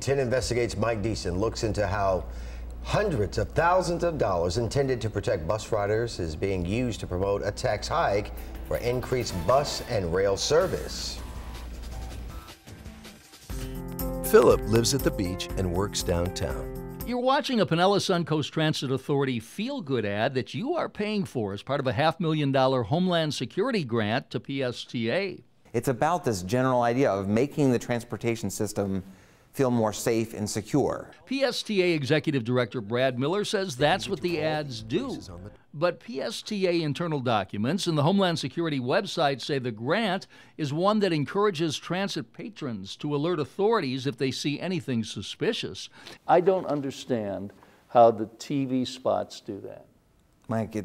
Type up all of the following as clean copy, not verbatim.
10 Investigates Mike Deason looks into how hundreds of thousands of dollars intended to protect bus riders is being used to promote a tax hike for increased bus and rail service. Philip lives at the beach and works downtown. You're watching a Pinellas Suncoast Transit Authority feel-good ad that you are paying for as part of a $500,000 Homeland Security grant to PSTA. It's about this general idea of making the transportation system feel more safe and secure. PSTA Executive Director Brad Miller says that's what the ads do. But PSTA internal documents and the Homeland Security website say the grant is one that encourages transit patrons to alert authorities if they see anything suspicious. I don't understand how the TV spots do that. Mike,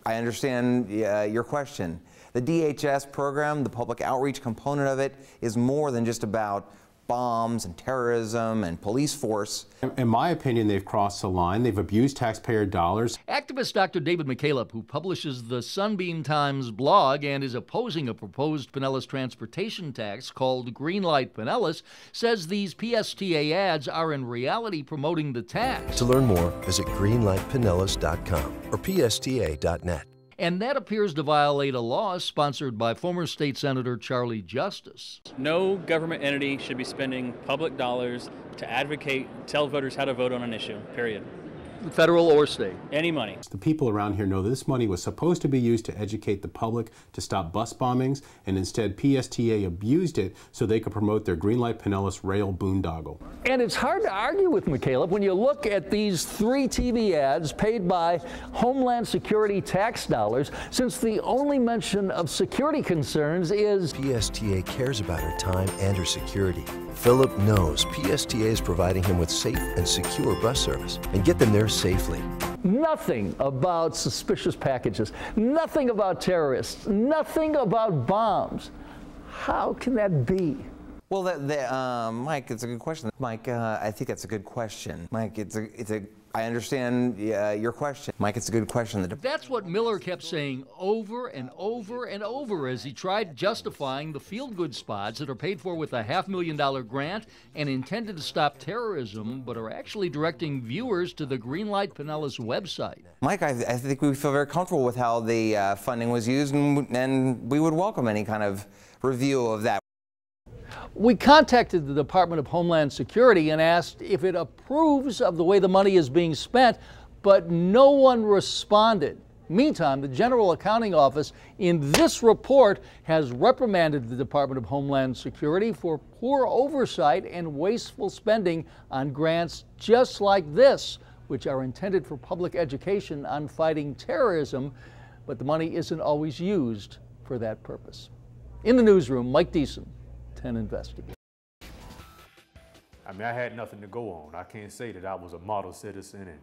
I understand your question. The DHS program, the public outreach component of it, is more than just about bombs and terrorism and police force. In my opinion, they've crossed the line. They've abused taxpayer dollars. Activist Dr. David McCaleb, who publishes the Sunbeam Times blog and is opposing a proposed Pinellas transportation tax called Greenlight Pinellas, says these PSTA ads are in reality promoting the tax. To learn more, visit greenlightpinellas.com or psta.net. And that appears to violate a law sponsored by former state senator Charlie Justice. No government entity should be spending public dollars to advocate, tell voters how to vote on an issue, period. Federal or state. Any money. The people around here know that this money was supposed to be used to educate the public to stop bus bombings, and instead PSTA abused it so they could promote their Greenlight Pinellas rail boondoggle. And it's hard to argue with McCaleb when you look at these 3 TV ads paid by Homeland Security tax dollars, since the only mention of security concerns is PSTA cares about her time and her security. Philip knows PSTA is providing him with safe and secure bus service and get them there safely. nothing about suspicious packages, nothing about terrorists, nothing about bombs. How can that be? Well, Mike, it's a good question. Mike, I think that's a good question. Mike, I understand your question. Mike, it's a good question. That's what Miller kept saying over and over and over as he tried justifying the feel-good spots that are paid for with a $500,000 grant and intended to stop terrorism, but are actually directing viewers to the Greenlight Pinellas website. Mike, I think we feel very comfortable with how the funding was used, and we would welcome any kind of review of that. We contacted the Department of Homeland Security and asked if it approves of the way the money is being spent, but no one responded. Meantime, the General Accounting Office in this report has reprimanded the Department of Homeland Security for poor oversight and wasteful spending on grants just like this, which are intended for public education on fighting terrorism, but the money isn't always used for that purpose. In the newsroom, Mike Deason, 10 Investigate. I mean, I had nothing to go on. I can't say that I was a model citizen and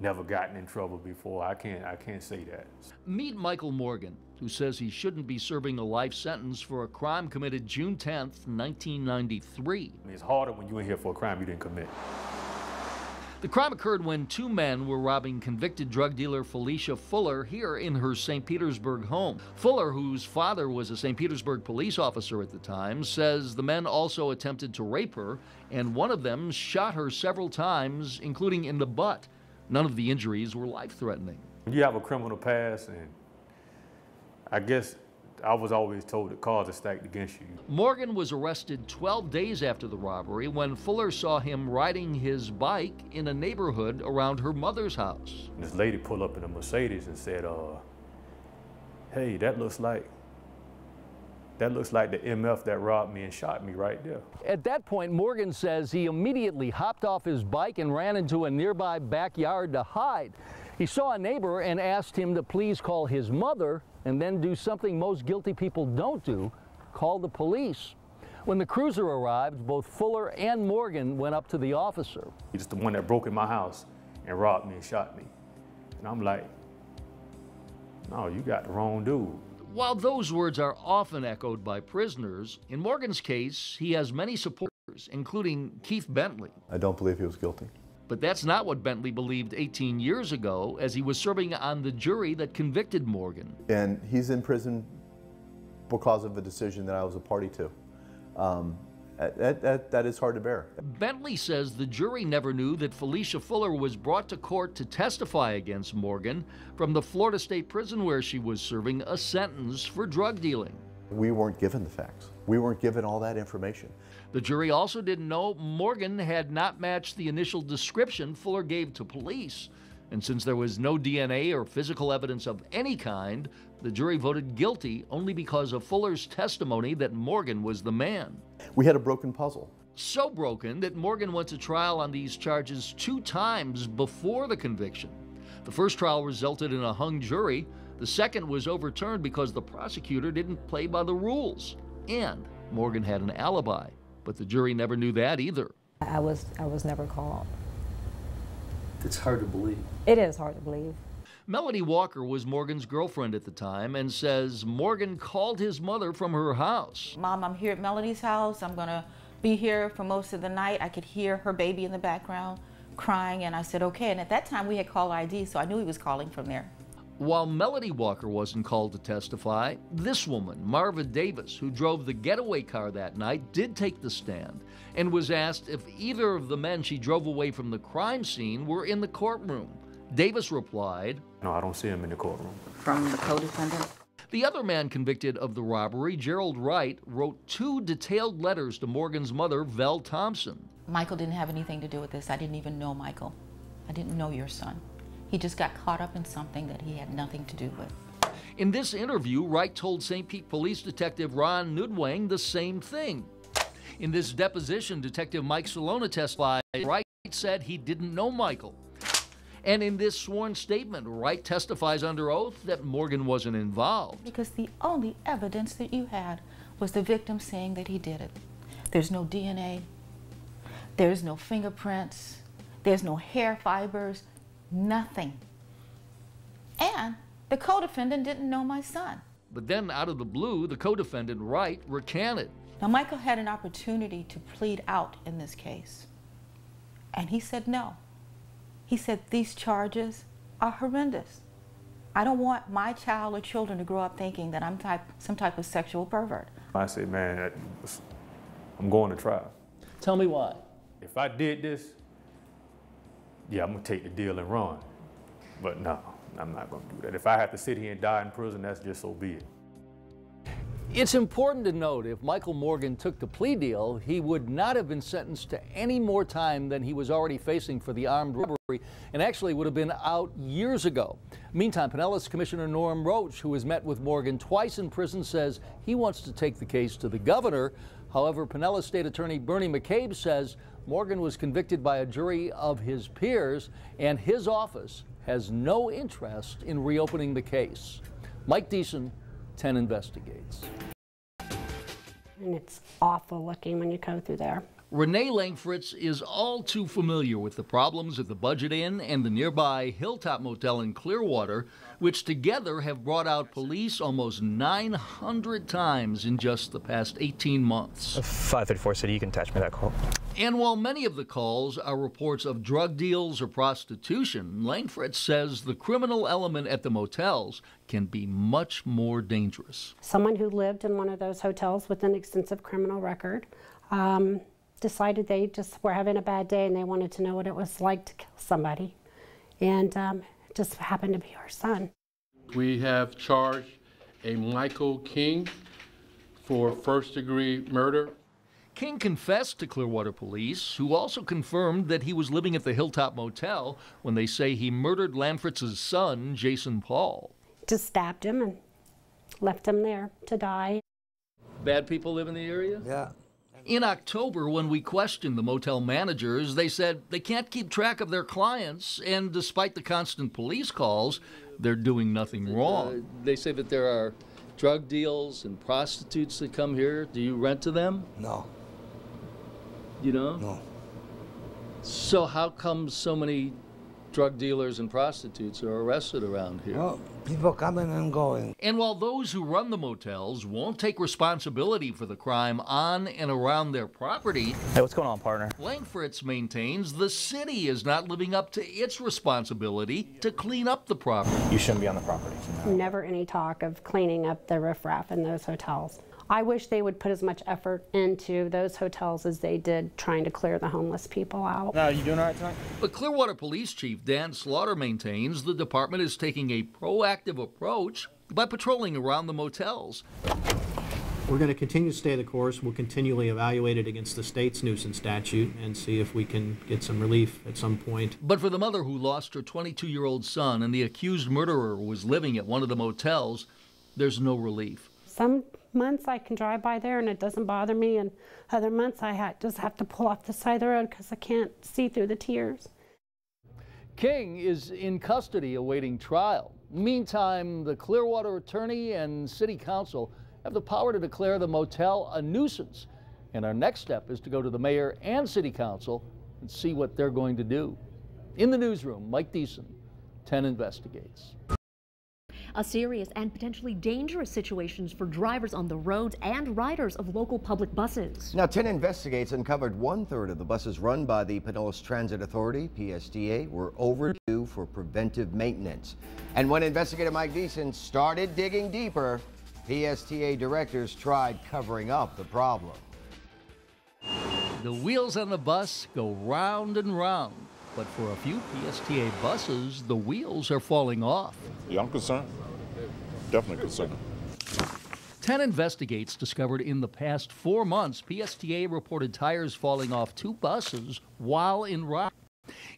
never gotten in trouble before. I can't say that. Meet Michael Morgan, who says he shouldn't be serving a life sentence for a crime committed June 10th, 1993. I mean, it's harder when you're in here for a crime you didn't commit. The crime occurred when 2 men were robbing convicted drug dealer Felicia Fuller here in her St. Petersburg home. Fuller, whose father was a St. Petersburg police officer at the time, says the men also attempted to rape her, and one of them shot her several times, including in the butt. None of the injuries were life-threatening. You have a criminal past, and I guess I was always told that cards are stacked against you. Morgan was arrested 12 days after the robbery when Fuller saw him riding his bike in a neighborhood around her mother's house. This lady pulled up in a Mercedes and said, hey, that looks like the MF that robbed me and shot me right there. At that point, Morgan says he immediately hopped off his bike and ran into a nearby backyard to hide. He saw a neighbor and asked him to please call his mother and then do something most guilty people don't do, call the police. When the cruiser arrived, both Fuller and Morgan went up to the officer. He's the one that broke in my house and robbed me and shot me. And I'm like, no, you got the wrong dude. While those words are often echoed by prisoners, in Morgan's case, he has many supporters, including Keith Bentley. I don't believe he was guilty. But that's not what Bentley believed 18 years ago as he was serving on the jury that convicted Morgan. And he's in prison because of a decision that I was a party to. That is hard to bear. Bentley says the jury never knew that Felicia Fuller was brought to court to testify against Morgan from the Florida State Prison where she was serving a sentence for drug dealing. We weren't given the facts. We weren't given all that information. The jury also didn't know Morgan had not matched the initial description Fuller gave to police. And since there was no DNA or physical evidence of any kind, the jury voted guilty only because of Fuller's testimony that Morgan was the man. We had a broken puzzle. So broken that Morgan went to trial on these charges 2 times before the conviction. The first trial resulted in a hung jury. The second was overturned because the prosecutor didn't play by the rules. And Morgan had an alibi, but the jury never knew that either. I was never called. It's hard to believe. It is hard to believe. Melody Walker was Morgan's girlfriend at the time and says Morgan called his mother from her house. Mom, I'm here at Melody's house. I'm gonna be here for most of the night. I could hear her baby in the background crying, and I said, okay. And at that time we had call ID, so I knew he was calling from there. While Melody Walker wasn't called to testify, this woman, Marva Davis, who drove the getaway car that night, did take the stand and was asked if either of the men she drove away from the crime scene were in the courtroom. Davis replied, No, I don't see him in the courtroom. From the co-defendant? The other man convicted of the robbery, Gerald Wright, wrote 2 detailed letters to Morgan's mother, Vel Thompson. Michael didn't have anything to do with this. I didn't even know Michael. I didn't know your son. He just got caught up in something that he had nothing to do with. In this interview, Wright told St. Pete Police Detective Ron Nudwang the same thing. In this deposition, Detective Mike Salona testified. Wright said he didn't know Michael. And in this sworn statement, Wright testifies under oath that Morgan wasn't involved. Because the only evidence that you had was the victim saying that he did it. There's no DNA, there's no fingerprints, there's no hair fibers, nothing. And the co-defendant didn't know my son. But then, out of the blue, the co-defendant, Wright, recanted. Now, Michael had an opportunity to plead out in this case, and he said no. He said, these charges are horrendous. I don't want my child or children to grow up thinking that I'm some type of sexual pervert. I said, man, I'm going to trial. Tell me why. If I did this, yeah, I'm gonna take the deal and run. But no, I'm not gonna do that. If I have to sit here and die in prison, that's just so be it. It's important to note if Michael Morgan took the plea deal, he would not have been sentenced to any more time than he was already facing for the armed robbery, and actually would have been out years ago. Meantime, Pinellas Commissioner Norm Roach, who has met with Morgan twice in prison, says he wants to take the case to the governor. However, Pinellas State Attorney Bernie McCabe says Morgan was convicted by a jury of his peers, and his office has no interest in reopening the case. Mike Deason, 10 Investigates. And it's awful looking when you go through there. Renee Langfritz is all too familiar with the problems at the Budget Inn and the nearby Hilltop Motel in Clearwater, which together have brought out police almost 900 times in just the past 18 months. 534 City, you can attach me that call. And while many of the calls are reports of drug deals or prostitution, Langfritz says the criminal element at the motels can be much more dangerous. Someone who lived in one of those hotels with an extensive criminal record decided they just were having a bad day and they wanted to know what it was like to kill somebody. And it just happened to be our son. We have charged a Michael King for first-degree murder. King confessed to Clearwater police, who also confirmed that he was living at the Hilltop Motel when they say he murdered Langfritz's son, Jason Paul. Just stabbed him and left him there to die. Bad people live in the area? Yeah. In October, when we questioned the motel managers, they said they can't keep track of their clients, and despite the constant police calls, they're doing nothing wrong. They say that there are drug deals and prostitutes that come here. Do you rent to them? No. You don't? No. So how come so many drug dealers and prostitutes are arrested around here? Well, people coming and going. And while those who run the motels won't take responsibility for the crime on and around their property, Hey, what's going on, partner? Langfritz maintains the city is not living up to its responsibility to clean up the property. You shouldn't be on the property. Never any talk of cleaning up the riffraff in those hotels. I wish they would put as much effort into those hotels as they did trying to clear the homeless people out. Now, you doing all right tonight? But Clearwater Police Chief Dan Slaughter maintains the department is taking a proactive approach by patrolling around the motels. We're going to continue to stay the course. We'll continually evaluate it against the state's nuisance statute and see if we can get some relief at some point. But for the mother who lost her 22-year-old son and the accused murderer was living at one of the motels, there's no relief. Some months I can drive by there and it doesn't bother me, and other months I just have to pull off the side of the road because I can't see through the tears. King is in custody awaiting trial. Meantime, the Clearwater attorney and city council have the power to declare the motel a nuisance. And our next step is to go to the mayor and city council and see what they're going to do. In the newsroom, Mike Deason, 10 Investigates. A serious and potentially dangerous situations for drivers on the roads and riders of local public buses. Now, 10 Investigates uncovered 1/3 of the buses run by the Pinellas Transit Authority, PSTA, were overdue for preventive maintenance. And when investigator Mike Deason started digging deeper, PSTA directors tried covering up the problem. The wheels on the bus go round and round, but for a few PSTA buses, the wheels are falling off. Yeah, I'm concerned. Definitely concerned. 10 Investigates discovered in the past 4 months, PSTA reported tires falling off 2 buses while en route.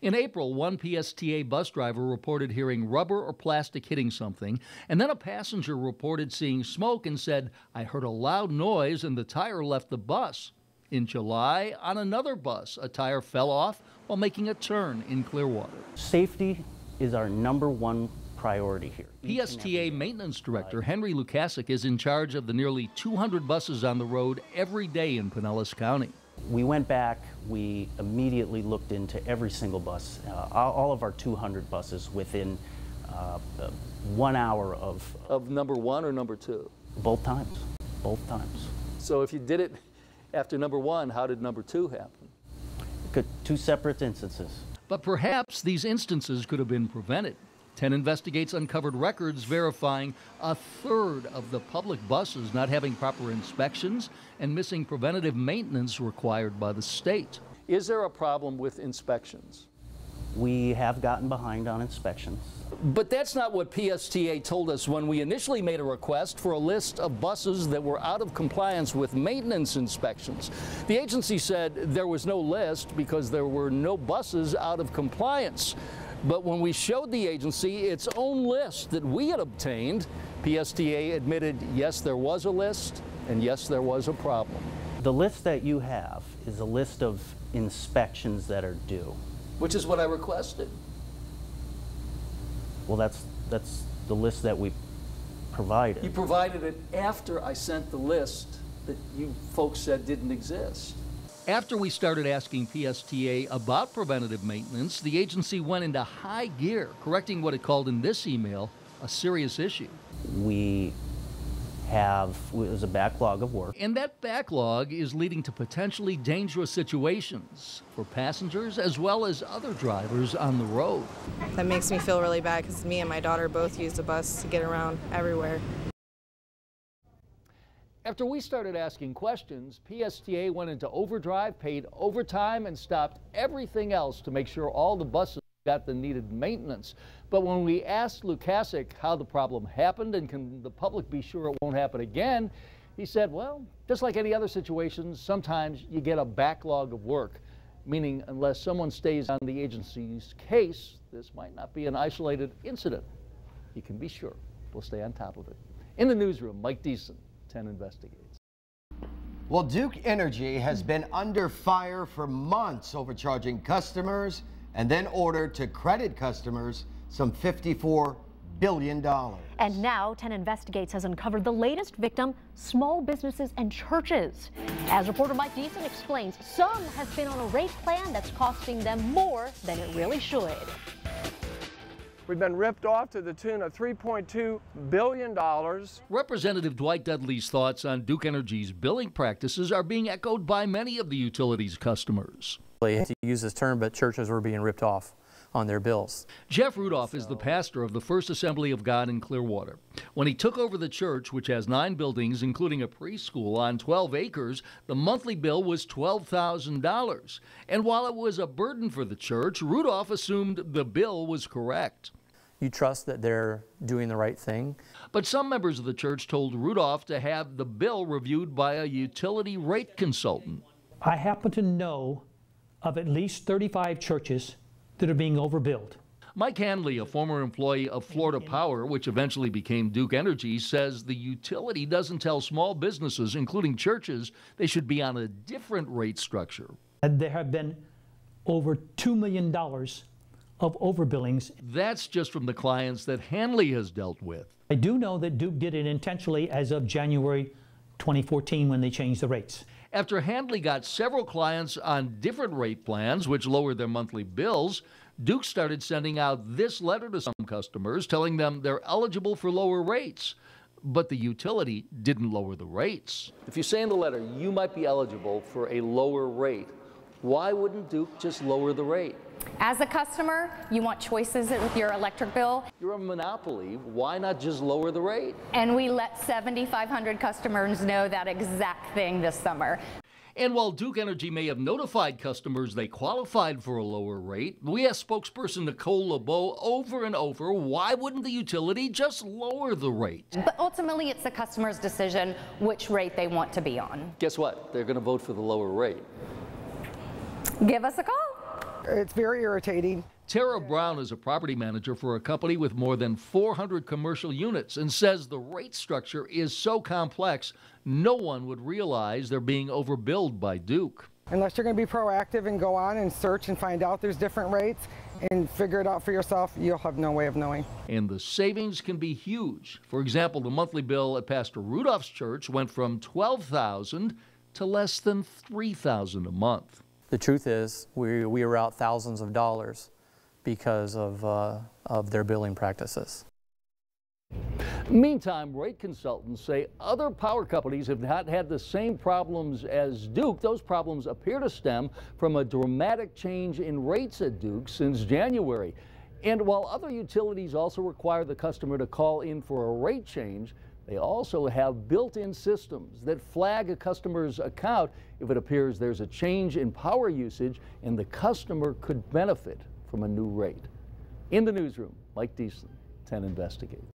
In April, one PSTA bus driver reported hearing rubber or plastic hitting something, and then a passenger reported seeing smoke and said, "I heard a loud noise and the tire left the bus." In July, on another bus, a tire fell off while making a turn in Clearwater. Safety is our #1 priority here. PSTA Maintenance Director Henry Lukasic is in charge of the nearly 200 buses on the road every day in Pinellas County. We went back, we immediately looked into every single bus, all of our 200 buses within 1 hour of... Of number 1 or number 2? Both times, both times. So if you did it after number 1, how did number 2 happen? 2 separate instances. But perhaps these instances could have been prevented. 10 Investigates uncovered records verifying 1/3 of the public buses not having proper inspections and missing preventative maintenance required by the state. Is there a problem with inspections? We have gotten behind on inspections. But that's not what PSTA told us when we initially made a request for a list of buses that were out of compliance with maintenance inspections. The agency said there was no list because there were no buses out of compliance. But when we showed the agency its own list that we had obtained, PSTA admitted, yes, there was a list, and yes, there was a problem. The list that you have is a list of inspections that are due. Which is what I requested. Well, that's the list that we provided. You provided it after I sent the list that you folks said didn't exist. After we started asking PSTA about preventative maintenance, the agency went into high gear, correcting what it called in this email a serious issue. It was a backlog of work. And that backlog is leading to potentially dangerous situations for passengers as well as other drivers on the road. That makes me feel really bad because me and my daughter both use the bus to get around everywhere. After we started asking questions, PSTA went into overdrive, paid overtime, and stopped everything else to make sure all the buses got the needed maintenance. But when we asked Lukasic how the problem happened and can the public be sure it won't happen again, he said, well, just like any other situation, sometimes you get a backlog of work, meaning unless someone stays on the agency's case, this might not be an isolated incident. You can be sure we'll stay on top of it. In the newsroom, Mike Deason, 10 Investigates. Well, Duke Energy has been under fire for months, overcharging customers and then ordered to credit customers some $54 billion. And now 10 Investigates has uncovered the latest victim, small businesses and churches. As reporter Mike Deason explains, some have been on a rate plan that's costing them more than it really should. We've been ripped off to the tune of $3.2 billion. Representative Dwight Dudley's thoughts on Duke Energy's billing practices are being echoed by many of the utilities customers. I hate to use this term, but churches were being ripped off. on their bills. Jeff Rudolph is the pastor of the First Assembly of God in Clearwater. When he took over the church, which has 9 buildings, including a preschool on 12 acres, the monthly bill was $12,000. And while it was a burden for the church, Rudolph assumed the bill was correct. You trust that they're doing the right thing. But some members of the church told Rudolph to have the bill reviewed by a utility rate consultant. I happen to know of at least 35 churches that are being overbilled. Mike Hanley, a former employee of Florida Power, which eventually became Duke Energy, says the utility doesn't tell small businesses, including churches, they should be on a different rate structure. There have been over $2 million of overbillings. That's just from the clients that Hanley has dealt with. I do know that Duke did it intentionally as of January 2014 when they changed the rates. After Hanley got several clients on different rate plans, which lowered their monthly bills, Duke started sending out this letter to some customers telling them they're eligible for lower rates. But the utility didn't lower the rates. If you say in the letter you might be eligible for a lower rate, why wouldn't Duke just lower the rate? As a customer, you want choices with your electric bill. You're a monopoly. Why not just lower the rate? And we let 7,500 customers know that exact thing this summer. And while Duke Energy may have notified customers they qualified for a lower rate, we asked spokesperson Nicole LeBeau over and over, why wouldn't the utility just lower the rate? But ultimately, it's the customer's decision which rate they want to be on. Guess what? They're going to vote for the lower rate. Give us a call. It's very irritating. Tara Brown is a property manager for a company with more than 400 commercial units and says the rate structure is so complex, no one would realize they're being overbilled by Duke. Unless you're going to be proactive and go on and search and find out there's different rates and figure it out for yourself, you'll have no way of knowing. And the savings can be huge. For example, the monthly bill at Pastor Rudolph's church went from $12,000 to less than $3,000 a month. The truth is, we were out thousands of dollars because of their billing practices. Meantime, rate consultants say other power companies have not had the same problems as Duke. Those problems appear to stem from a dramatic change in rates at Duke since January. And while other utilities also require the customer to call in for a rate change, they also have built-in systems that flag a customer's account if it appears there's a change in power usage and the customer could benefit from a new rate. In the newsroom, Mike Deason, 10 Investigate.